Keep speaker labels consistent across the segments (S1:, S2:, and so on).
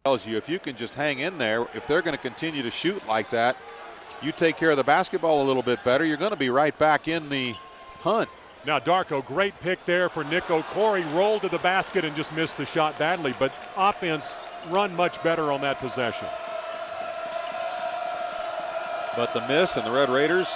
S1: Tells you if you can just hang in there, if they're going to continue to shoot like that, you take care of the basketball a little bit better, you're going to be right back in the hunt.
S2: Now Darko, great pick there for Nick Okorie. Rolled to the basket and just missed the shot badly, but offense run much better on that possession.
S1: But the miss, and the Red Raiders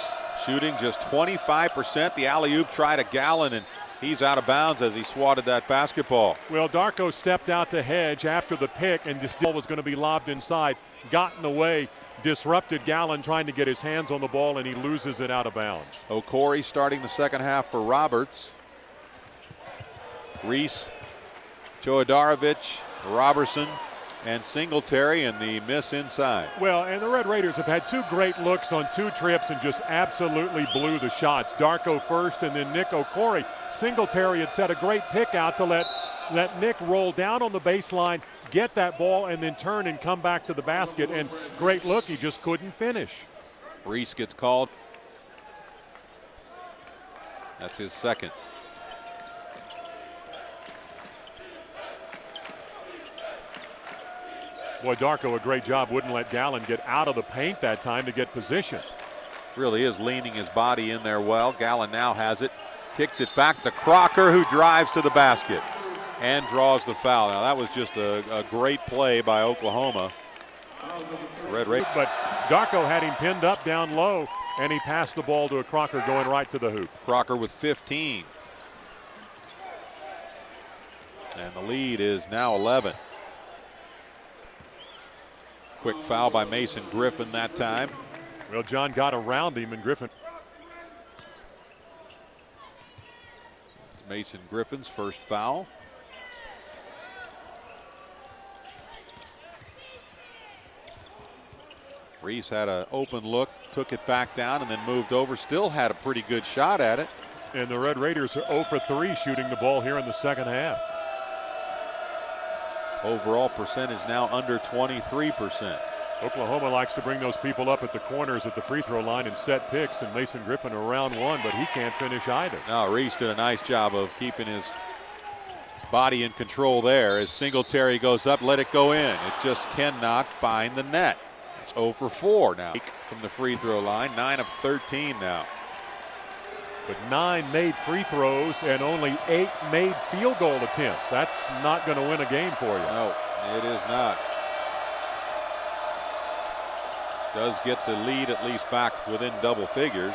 S1: shooting just 25%. The alley-oop tried a Gallon, and he's out of bounds as he swatted that basketball.
S2: Well, Darko stepped out to hedge after the pick, and this ball was going to be lobbed inside. Got in the way, disrupted Gallon trying to get his hands on the ball, and he loses it out of bounds.
S1: Okorie starting the second half for Roberts. Reese, Chodarovich, Robertson, and Singletary, and the miss inside.
S2: Well, and the Red Raiders have had two great looks on two trips and just absolutely blew the shots. Darko first and then Nick Okorie. Singletary had set a great pick out to let Nick roll down on the baseline, get that ball, and then turn and come back to the basket. And great look, he just couldn't finish.
S1: Reese gets called. That's his second.
S2: Boy, Darko, a great job. Wouldn't let Gallon get out of the paint that time to get position.
S1: Really is leaning his body in there well. Gallon now has it. Kicks it back to Crocker, who drives to the basket and draws the foul. Now that was just a great play by Oklahoma. Red Raiders.
S2: But Darko had him pinned up down low, and he passed the ball to a Crocker going right to the hoop.
S1: Crocker with 15. And the lead is now 11. Quick foul by Mason Griffin that time.
S2: Well, John got around him, and Griffin.
S1: It's Mason Griffin's first foul. Reese had an open look, took it back down, and then moved over. Still had a pretty good shot at it.
S2: And the Red Raiders are 0 for 3 shooting the ball here in the second half.
S1: Overall percentage now under 23%.
S2: Oklahoma likes to bring those people up at the corners at the free throw line and set picks, and Mason Griffin around one, but he can't finish either.
S1: Now Reese did a nice job of keeping his body in control there as Singletary goes up, let it go in. It just cannot find the net. It's 0 for 4 now from the free throw line, 9 of 13 now.
S2: With 9 made free throws and only 8 made field goal attempts. That's not going to win a game for you.
S1: No, it is not. Does get the lead at least back within double figures.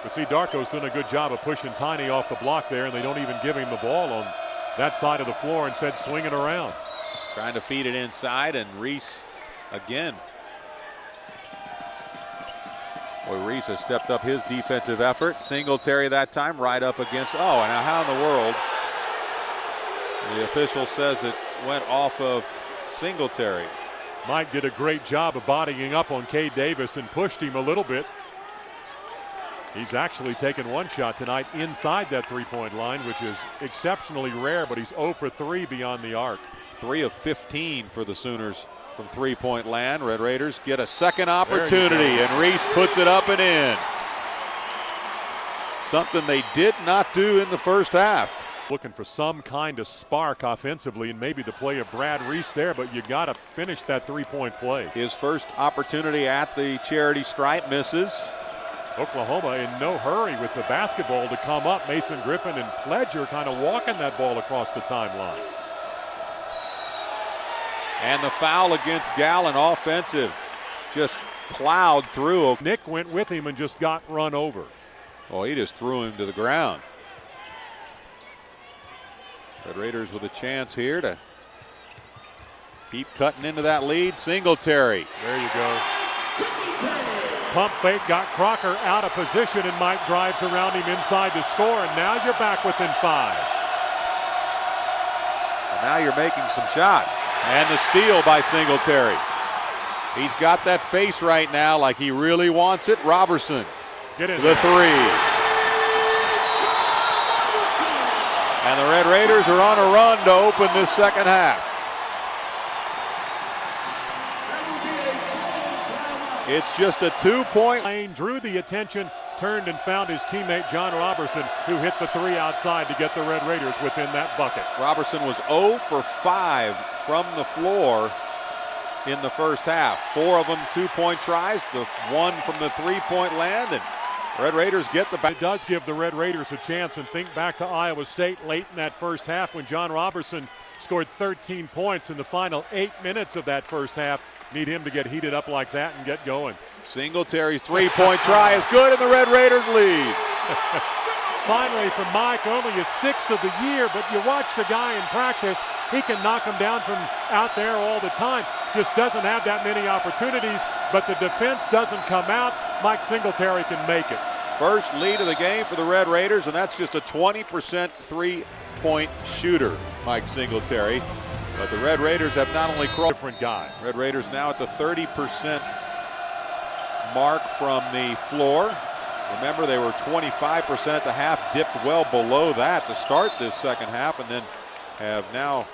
S2: But see, Darko's doing a good job of pushing Tiny off the block there, and they don't even give him the ball on that side of the floor, and instead swing it around.
S1: Trying to feed it inside, and Reese again. Boy, Reese has stepped up his defensive effort. Singletary that time right up against, oh, and now how in the world? The official says it went off of Singletary.
S2: Mike did a great job of bodying up on Cade Davis and pushed him a little bit. He's actually taken one shot tonight inside that three-point line, which is exceptionally rare, but he's 0 for 3 beyond the arc.
S1: 3 of 15 for the Sooners from three-point land. Red Raiders get a second opportunity, and Reese puts it up and in. Something they did not do in the first half.
S2: Looking for some kind of spark offensively, and maybe the play of Brad Reese there, but you got to finish that three-point play.
S1: His first opportunity at the charity stripe misses.
S2: Oklahoma in no hurry with the basketball to come up. Mason Griffin and Pledger kind of walking that ball across the timeline.
S1: And the foul against Gallon, offensive, just plowed through.
S2: Nick went with him and just got run over.
S1: Oh, he just threw him to the ground. Red Raiders with a chance here to keep cutting into that lead. Singletary.
S2: There you go. Pump fake got Crocker out of position, and Mike drives around him inside to score, and now you're back within 5.
S1: And now you're making some shots. And the steal by Singletary. He's got that face right now like he really wants it. Robertson.
S2: Get in
S1: the
S2: there.
S1: 3. And the Red Raiders are on a run to open this second half. It's just a 2-point.
S2: Lane drew the attention turned and found his teammate John Robertson, who hit the three outside to get the Red Raiders within that bucket.
S1: Robertson was 0 for 5 from the floor in the first half. 4 of them 2-point tries, the 1 from the 3-point land, and Red Raiders get the back.
S2: It does give the Red Raiders a chance, and think back to Iowa State late in that first half when John Robertson scored 13 points in the final 8 minutes of that first half. Need him to get heated up like that and get going.
S1: Singletary's 3-point try is good, and the Red Raiders lead.
S2: Finally from Mike, only his 6th of the year, but you watch the guy in practice, he can knock them down from out there all the time. Just doesn't have that many opportunities, but the defense doesn't come out. Mike Singletary can make it.
S1: First lead of the game for the Red Raiders, and that's just a 20% three-point shooter, Mike Singletary. But the Red Raiders have not only crossed.
S2: Different guy.
S1: Red Raiders now at the 30% mark from the floor. Remember, they were 25% at the half, dipped well below that to start this second half, and then have now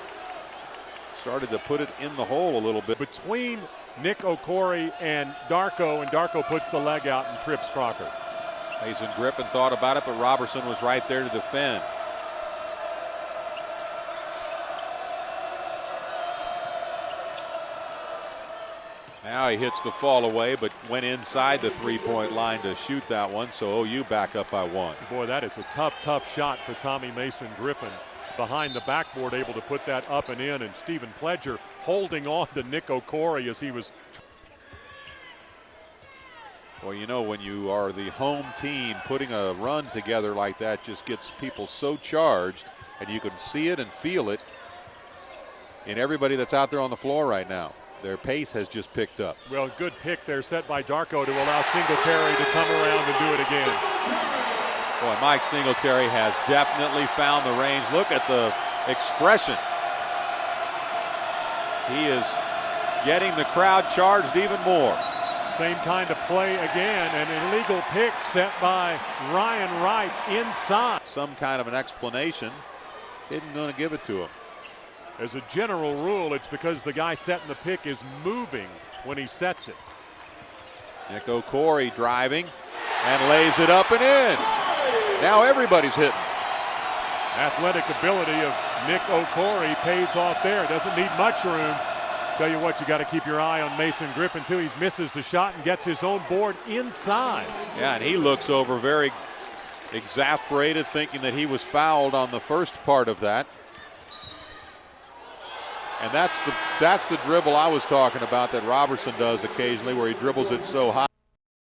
S1: started to put it in the hole a little bit.
S2: Between Nick Okorie and Darko puts the leg out and trips Crocker.
S1: Mason Griffin thought about it, but Robertson was right there to defend. Now he hits the fall away, but went inside the three-point line to shoot that one, so OU back up by 1.
S2: Boy, that is a tough shot for Tommy Mason Griffin. Behind the backboard, able to put that up and in, and Stephen Pledger holding on to Nick Okorie as he was.
S1: Well, you know, when you are the home team, putting a run together like that just gets people so charged, and you can see it and feel it in everybody that's out there on the floor right now. Their pace has just picked up.
S2: Well, good pick there set by Darko to allow Singletary to come around and do it again.
S1: Boy, Mike Singletary has definitely found the range. Look at the expression. He is getting the crowd charged even more.
S2: Same kind of play again, an illegal pick set by Ryan Wright inside.
S1: Some kind of an explanation. Isn't going to give it to him.
S2: As a general rule, it's because the guy setting the pick is moving when he sets it.
S1: Nick Okorie driving and lays it up and in. Now everybody's hitting.
S2: Athletic ability of Nick Okorie pays off there. Doesn't need much room. Tell you what, you got to keep your eye on Mason Griffin too. He misses the shot and gets his own board inside.
S1: Yeah, and he looks over very exasperated, thinking that he was fouled on the first part of that. And that's the dribble I was talking about that Robertson does occasionally, where he dribbles it so high.